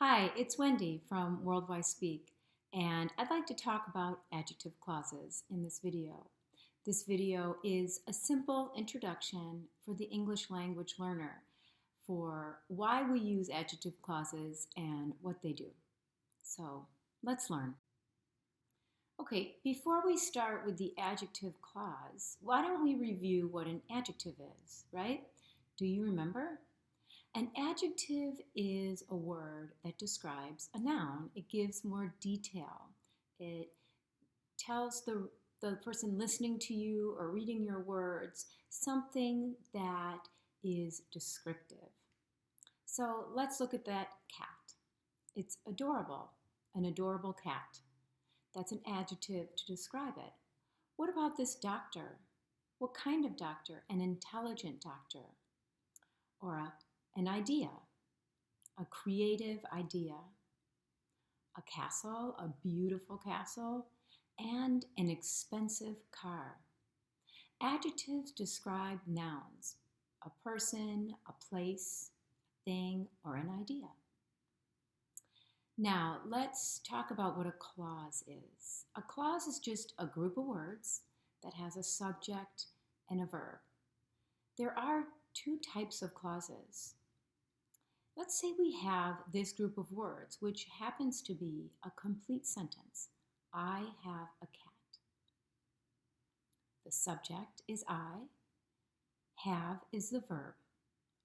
Hi, it's Wendy from Worldwide Speak, and I'd like to talk about adjective clauses in this video. This video is a simple introduction for the English language learner for why we use adjective clauses and what they do. So let's learn. Okay, before we start with the adjective clause, why don't we review what an adjective is, right? Do you remember? An adjective is a word that describes a noun. It gives more detail. It tells the person listening to you or reading your words something that is descriptive. So let's look at that cat. It's adorable, an adorable cat. That's an adjective to describe it. What about this doctor? What kind of doctor? An intelligent doctor. Or an idea, a creative idea, a castle, a beautiful castle, and an expensive car. Adjectives describe nouns, a person, a place, a thing, or an idea. Now, let's talk about what a clause is. A clause is just a group of words that has a subject and a verb. There are two types of clauses. Let's say we have this group of words, which happens to be a complete sentence. I have a cat. The subject is I. Have is the verb.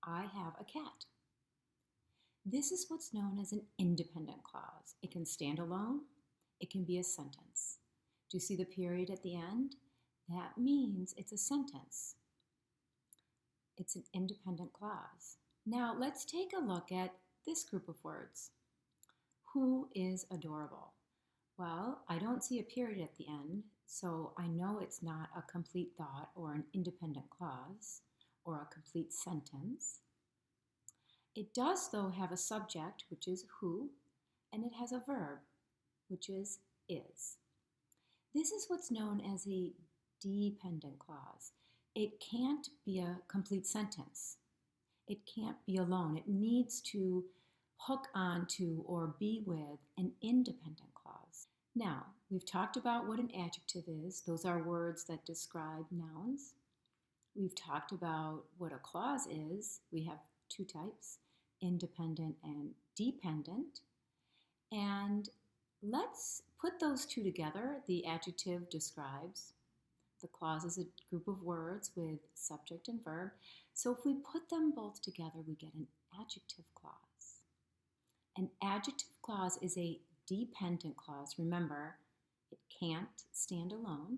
I have a cat. This is what's known as an independent clause. It can stand alone. It can be a sentence. Do you see the period at the end? That means it's a sentence. It's an independent clause. Now let's take a look at this group of words. Who is adorable? Well, I don't see a period at the end, so I know it's not a complete thought or an independent clause or a complete sentence. It does, though, have a subject, which is who, and it has a verb, which is. This is what's known as a dependent clause. It can't be a complete sentence. It can't be alone. It needs to hook onto or be with an independent clause. Now, we've talked about what an adjective is. Those are words that describe nouns. We've talked about what a clause is. We have two types, independent and dependent. And let's put those two together. The adjective describes. The clause is a group of words with subject and verb. So if we put them both together, we get an adjective clause. An adjective clause is a dependent clause. Remember, it can't stand alone.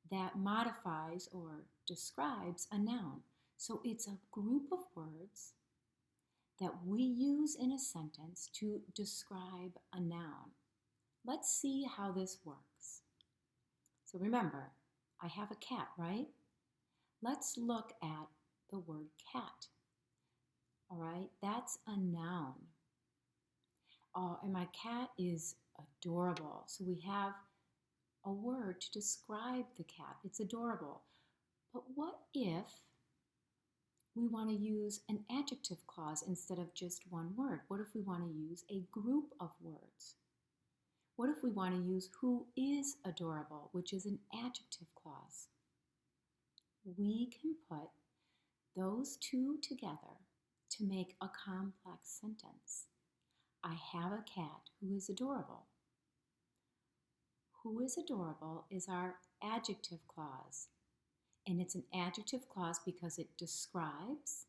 That modifies or describes a noun. So it's a group of words that we use in a sentence to describe a noun. Let's see how this works. So remember, I have a cat, right? Let's look at the word cat. All right, that's a noun. And my cat is adorable. So we have a word to describe the cat. It's adorable. But what if we want to use an adjective clause instead of just one word? What if we want to use a group of words? What if we want to use who is adorable, which is an adjective clause? We can put those two together to make a complex sentence. I have a cat who is adorable. Who is adorable is our adjective clause. And it's an adjective clause because it describes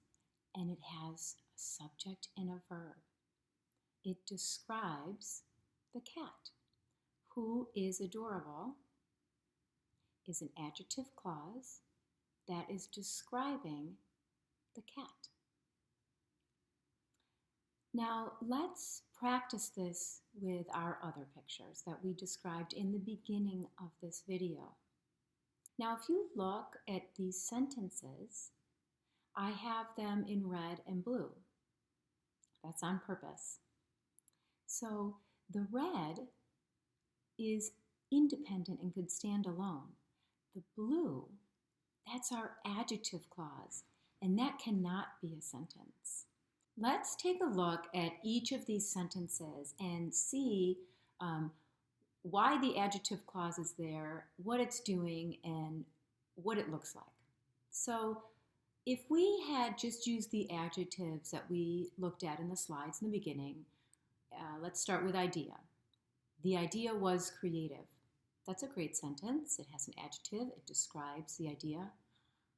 and it has a subject and a verb. It describes the cat. Who is adorable is an adjective clause that is describing the cat. Now let's practice this with our other pictures that we described in the beginning of this video. Now if you look at these sentences, I have them in red and blue. That's on purpose. So the red is independent and could stand alone. The blue, that's our adjective clause, and that cannot be a sentence. Let's take a look at each of these sentences and see um, why the adjective clause is there, what it's doing, and what it looks like. So, if we had just used the adjectives that we looked at in the slides in the beginning, let's start with idea. The idea was creative. That's a great sentence. It has an adjective, it describes the idea.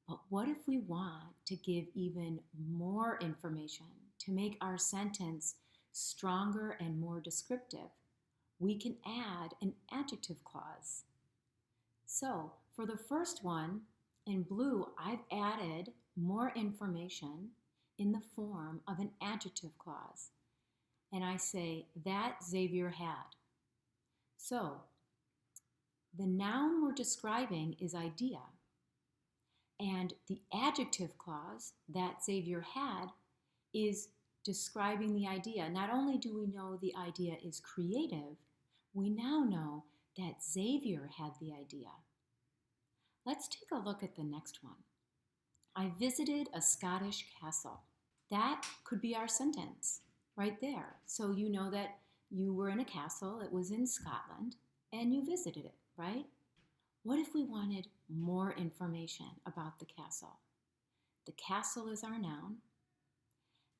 But what if we want to give even more information to make our sentence stronger and more descriptive? We can add an adjective clause. So for the first one, in blue, I've added more information in the form of an adjective clause. And I say, that Xavier had. So the noun we're describing is idea. And the adjective clause, that Xavier had, is describing the idea. Not only do we know the idea is creative, we now know that Xavier had the idea. Let's take a look at the next one. I visited a Scottish castle. That could be our sentence right there. So you know that you were in a castle, it was in Scotland, and you visited it, right? What if we wanted more information about the castle? The castle is our noun.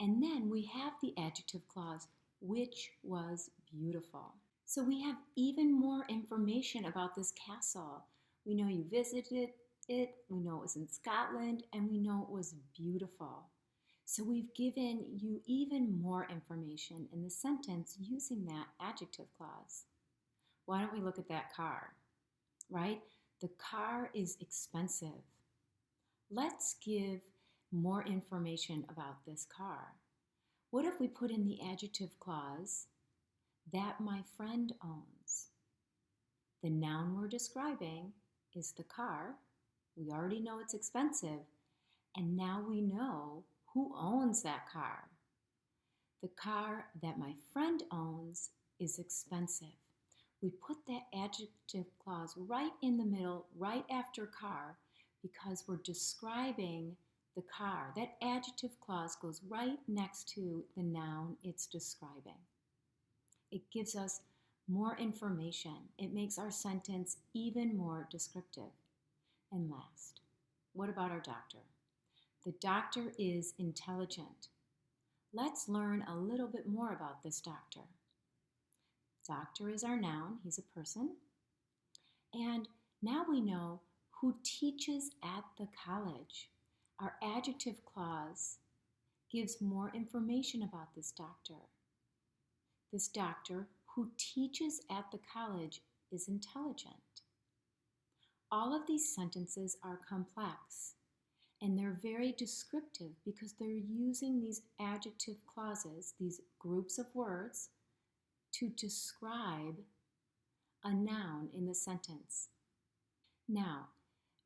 And then we have the adjective clause, which was beautiful. So we have even more information about this castle. We know you visited it, we know it was in Scotland, and we know it was beautiful. So we've given you even more information in the sentence using that adjective clause. Why don't we look at that car, right? The car is expensive. Let's give more information about this car. What if we put in the adjective clause, that my friend owns? The noun we're describing is the car. We already know it's expensive, and now we know who owns that car. The car that my friend owns is expensive. We put that adjective clause right in the middle, right after car, because we're describing the car. That adjective clause goes right next to the noun it's describing. It gives us more information. It makes our sentence even more descriptive. And last, what about our doctor? The doctor is intelligent. Let's learn a little bit more about this doctor. Doctor is our noun, he's a person. And now we know who teaches at the college. Our adjective clause gives more information about this doctor. This doctor who teaches at the college is intelligent. All of these sentences are complex, and they're very descriptive because they're using these adjective clauses, these groups of words, to describe a noun in the sentence. Now,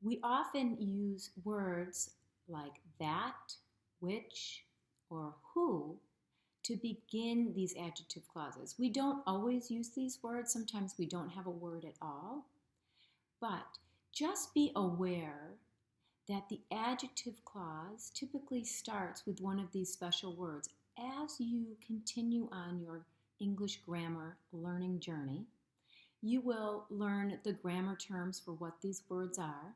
we often use words like that, which, or who to begin these adjective clauses. We don't always use these words. Sometimes we don't have a word at all. But just be aware that the adjective clause typically starts with one of these special words. As you continue on your English grammar learning journey, you will learn the grammar terms for what these words are,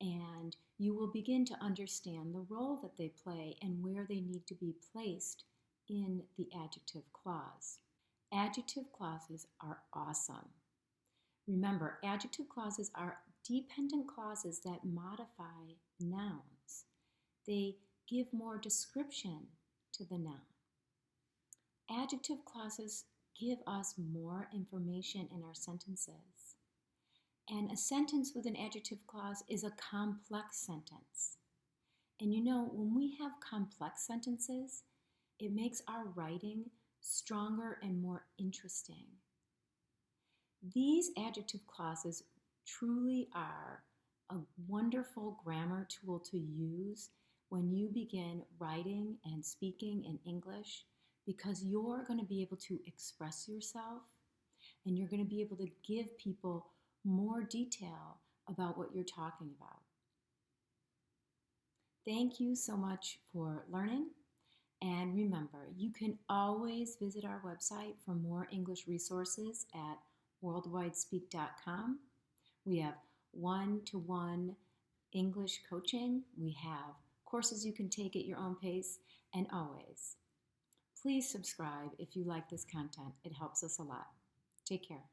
and you will begin to understand the role that they play and where they need to be placed in the adjective clause. Adjective clauses are awesome. Remember, adjective clauses are dependent clauses that modify nouns. They give more description to the noun. Adjective clauses give us more information in our sentences. And a sentence with an adjective clause is a complex sentence. And you know, when we have complex sentences, it makes our writing stronger and more interesting. These adjective clauses truly are a wonderful grammar tool to use when you begin writing and speaking in English, because you're going to be able to express yourself and you're going to be able to give people more detail about what you're talking about. Thank you so much for learning, And remember, you can always visit our website for more English resources at worldwidespeak.com. We have one-to-one English coaching. We have courses you can take at your own pace. And always, please subscribe if you like this content. It helps us a lot. Take care.